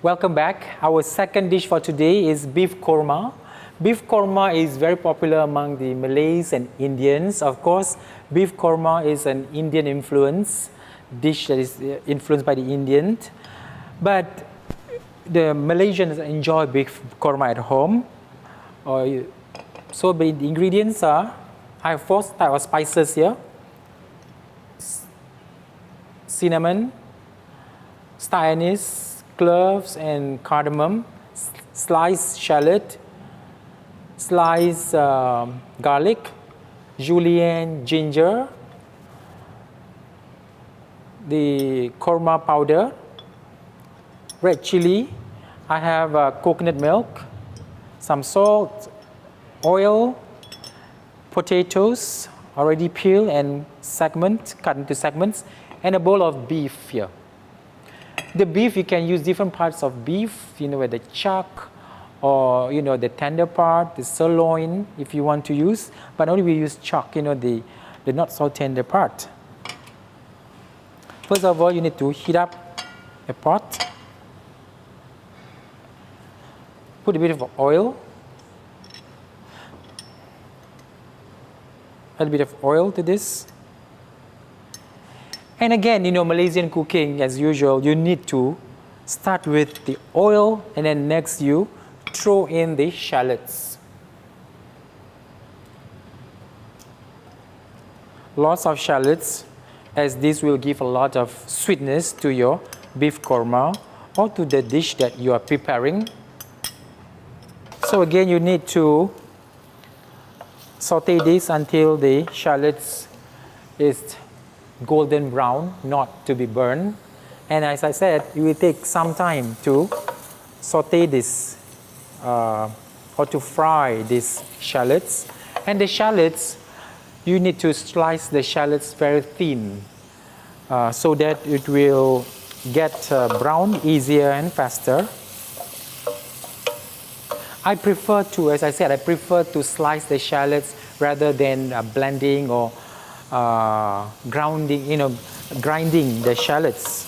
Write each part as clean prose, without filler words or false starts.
Welcome back. Our second dish for today is beef korma. Beef korma is very popular among the Malays and Indians. Of course, beef korma is an Indian influence dish that is influenced by the Indians. But the Malaysians enjoy beef korma at home. So the ingredients are, I have 4 types of spices here. Cinnamon, star anise, cloves and cardamom, sliced shallot, sliced garlic, julienne, ginger, the korma powder, red chili. I have coconut milk, some salt, oil, potatoes already peeled and cut into segments, and a bowl of beef here. The beef, you can use different parts of beef, with the chuck or, the tender part, the sirloin, if you want to use. But only we use chuck, the not so tender part. First of all, you need to heat up a pot. Put a bit of oil. Add a bit of oil to this. And again, Malaysian cooking, as usual, you need to start with the oil and then next you throw in the shallots. Lots of shallots, as this will give a lot of sweetness to your beef korma or to the dish that you are preparing. So again, you need to saute this until the shallots is golden brown, not to be burned. And as I said, it will take some time to saute this or to fry these shallots. And the shallots, you need to slice the shallots very thin so that it will get brown easier and faster. I prefer to slice the shallots rather than blending or grinding the shallots,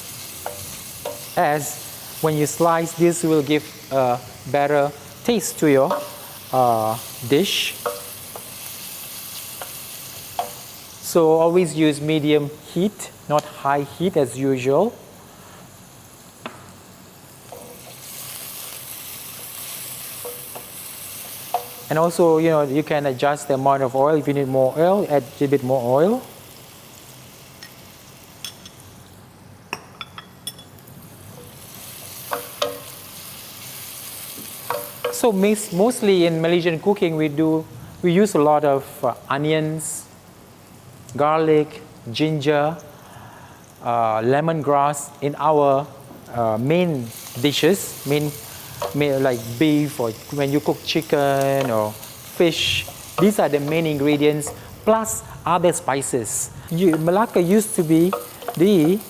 as when you slice, this will give a better taste to your dish. So always use medium heat, not high heat as usual. And also, you can adjust the amount of oil. If you need more oil, add a bit more oil. So mostly in Malaysian cooking, we use a lot of onions, garlic, ginger, lemongrass in our main dishes, like beef, or when you cook chicken or fish. These are the main ingredients, plus other spices. Malacca used to be the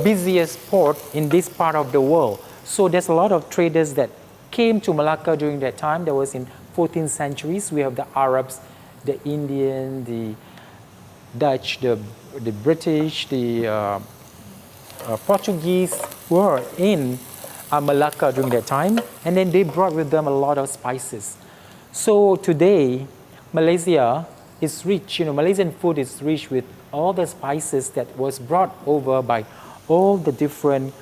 busiest port in this part of the world. So there's a lot of traders that came to Malacca during that time. That was in 14th centuries. We have the Arabs, the Indian, the Dutch, the British, the Portuguese were in Malacca during that time, and then they brought with them a lot of spices. So today, Malaysia is rich, Malaysian food is rich with all the spices that was brought over by all the different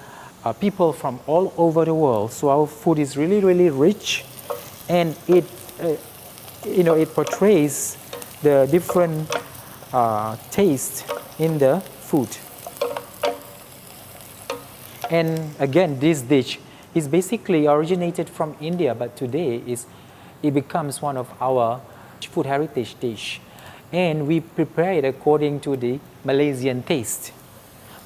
people from all over the world. So our food is really, really rich, and it portrays the different taste in the food. And again, this dish is basically originated from India, but today it becomes one of our food heritage dish. And we prepare it according to the Malaysian taste.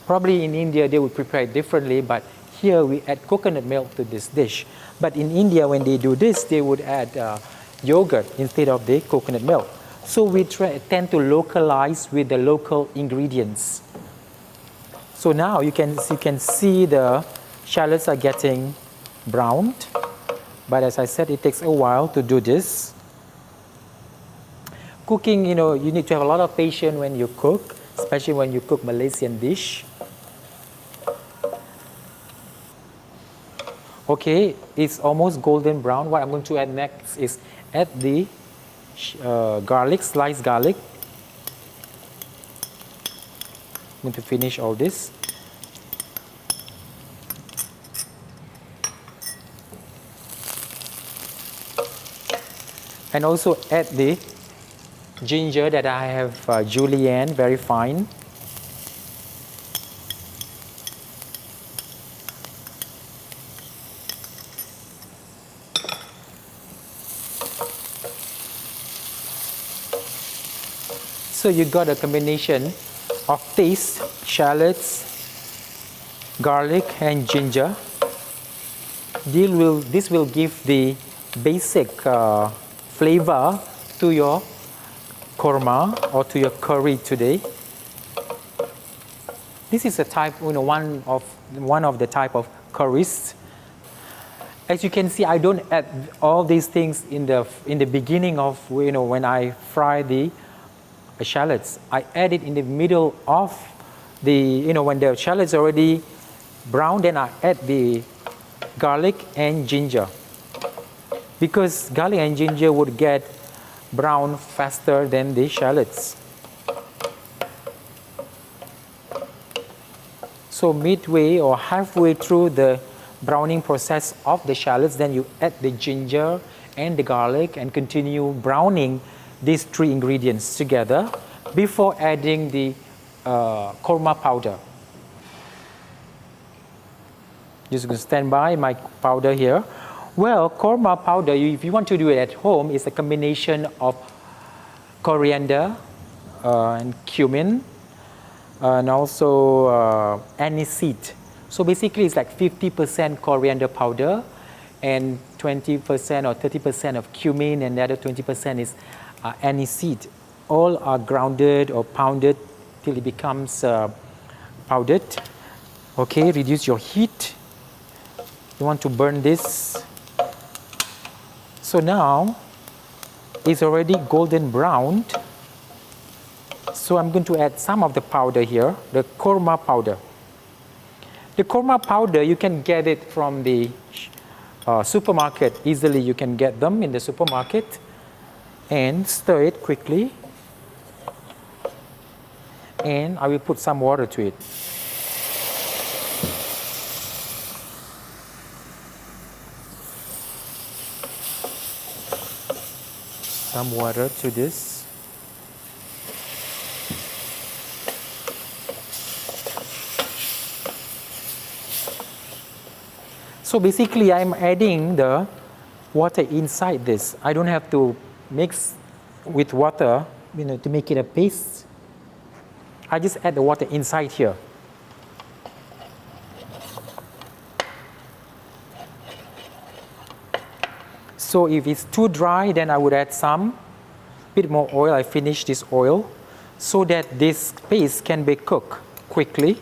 Probably in India they would prepare it differently, but here we add coconut milk to this dish. But in India, when they do this, they would add yogurt instead of the coconut milk. So we tend to localize with the local ingredients. So now you can see the shallots are getting browned, but as I said, it takes a while to do this. Cooking, you need to have a lot of patience when you cook, especially when you cook Malaysian dish. Okay, it's almost golden brown. What I'm going to add next is add the garlic, sliced garlic. I'm going to finish all this. And also add the ginger that I have julienne, very fine. So you got a combination of taste, shallots, garlic and ginger. This will give the basic flavor to your korma or to your curry today. This is a type, one of the type of curries. As you can see, I don't add all these things in the beginning of when I fry the shallots. I add it in the middle of when the shallots already brown, then I add the garlic and ginger, because garlic and ginger would get brown faster than the shallots. So midway or halfway through the browning process of the shallots, then you add the ginger and the garlic and continue browning these three ingredients together before adding the korma powder. Just going to stand by my powder here. Well, korma powder, if you want to do it at home, is a combination of coriander and cumin and also aniseed. So basically it's like 50% coriander powder and 20% or 30% of cumin, and the other 20% is aniseed. All are grounded or pounded till it becomes powdered. Okay, reduce your heat. You want to burn this. So now it's already golden browned. So I'm going to add some of the powder here, the korma powder. The korma powder, you can get it from the supermarket. Easily you can get them in the supermarket. And stir it quickly. And I will put some water to it. Some water to this. So basically I'm adding the water inside this. I don't have to mix with water, to make it a paste. I just add the water inside here. So if it's too dry, then I would add some bit more oil. I finish this oil so that this paste can be cooked quickly.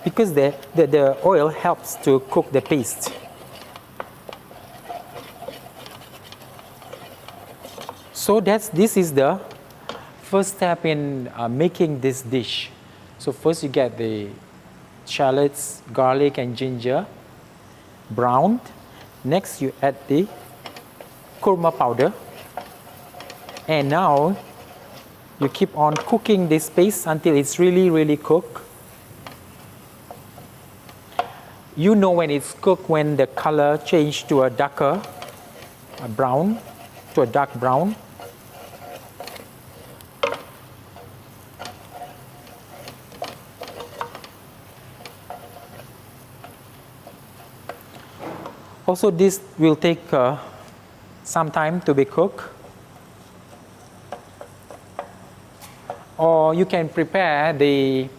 Because the oil helps to cook the paste. So this is the first step in making this dish. So first you get the shallots, garlic and ginger browned. Next you add the korma powder. And now you keep on cooking this paste until it's really cooked. You know when it's cooked when the color changes to a darker brown, to a dark brown. Also, this will take some time to be cooked. Or you can prepare the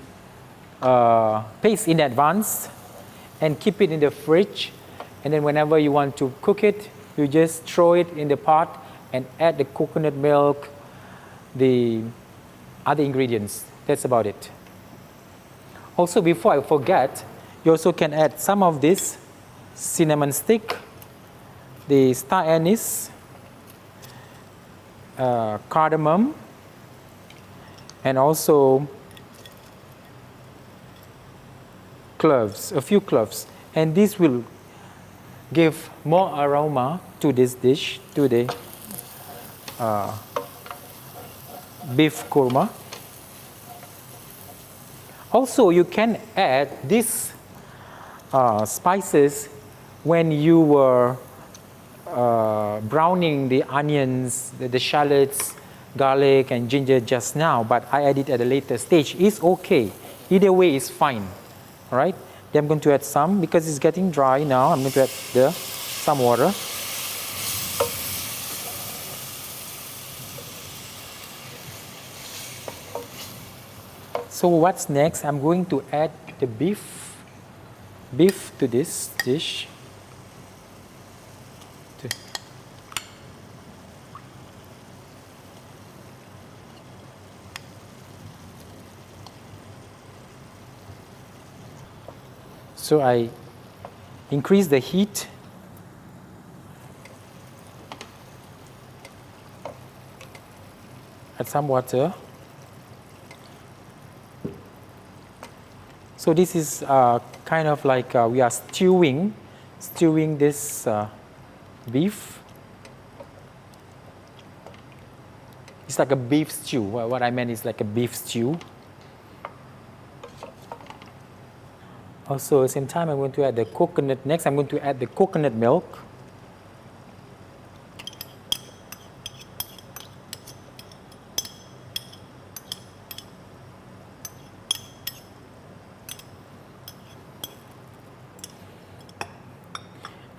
paste in advance and keep it in the fridge. And then whenever you want to cook it, you just throw it in the pot and add the coconut milk, the other ingredients. That's about it. Also, before I forget, you also can add some of this cinnamon stick, the star anise, cardamom, and also cloves, and this will give more aroma to this dish, to the beef korma. Also, you can add these spices when you were browning the onions, the shallots, garlic and ginger just now, but I add it at a later stage. It's okay. Either way is fine. All right. Then I'm going to add some, because it's getting dry now. I'm going to add some water. So what's next? I'm going to add the beef to this dish. So I increase the heat. Add some water. So this is kind of like we are stewing this beef. It's like a beef stew. What I meant is like a beef stew. Also, at the same time, I'm going to add the coconut. Next, I'm going to add the coconut milk.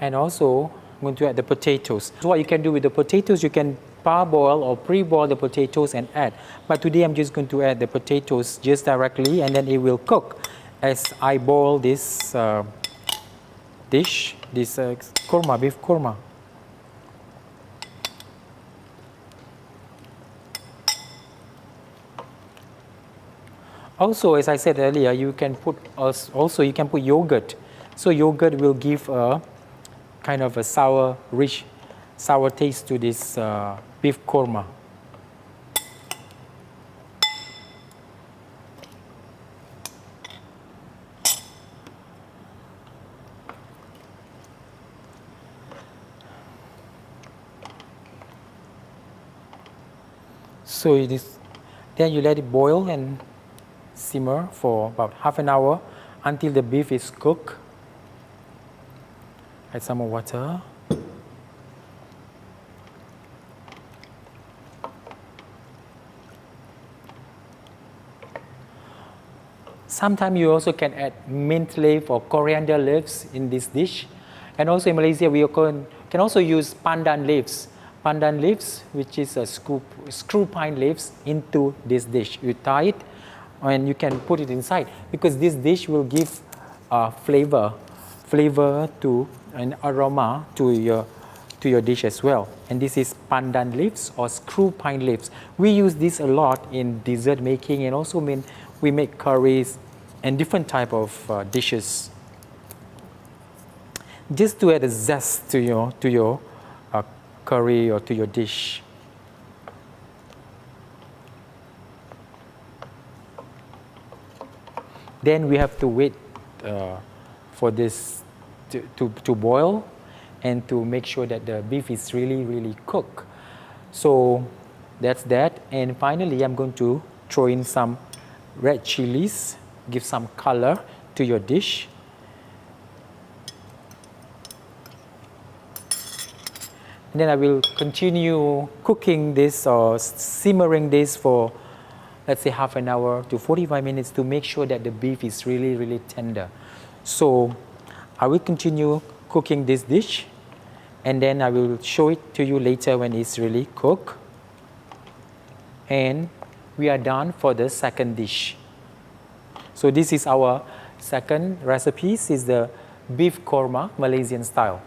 And also, I'm going to add the potatoes. So what you can do with the potatoes, you can parboil or pre-boil the potatoes and add. But today, I'm just going to add the potatoes just directly, and then it will cook as I boil this dish, this korma, beef korma. Also, as I said earlier, you can put yogurt. So yogurt will give a kind of a sour, rich, sour taste to this beef korma. So it is, then you let it boil and simmer for about half an hour until the beef is cooked. Add some more water. Sometimes you also can add mint leaf or coriander leaves in this dish. And also in Malaysia, we can also use pandan leaves. Pandan leaves, which is a screw pine leaves, into this dish. You tie it and you can put it inside, because this dish will give flavor to an aroma to your dish as well. And this is pandan leaves or screw pine leaves. We use this a lot in dessert making, and also when we make curries and different type of dishes. Just to add a zest to your curry or to your dish. Then we have to wait for this to boil and to make sure that the beef is really cooked. So that's that. And finally, I'm going to throw in some red chilies, give some color to your dish. And then I will continue cooking this or simmering this for, let's say, half an hour to 45 minutes to make sure that the beef is really tender. So I will continue cooking this dish, and then I will show it to you later when it's really cooked. And we are done for the second dish. So this is our second recipe. This is the beef korma, Malaysian style.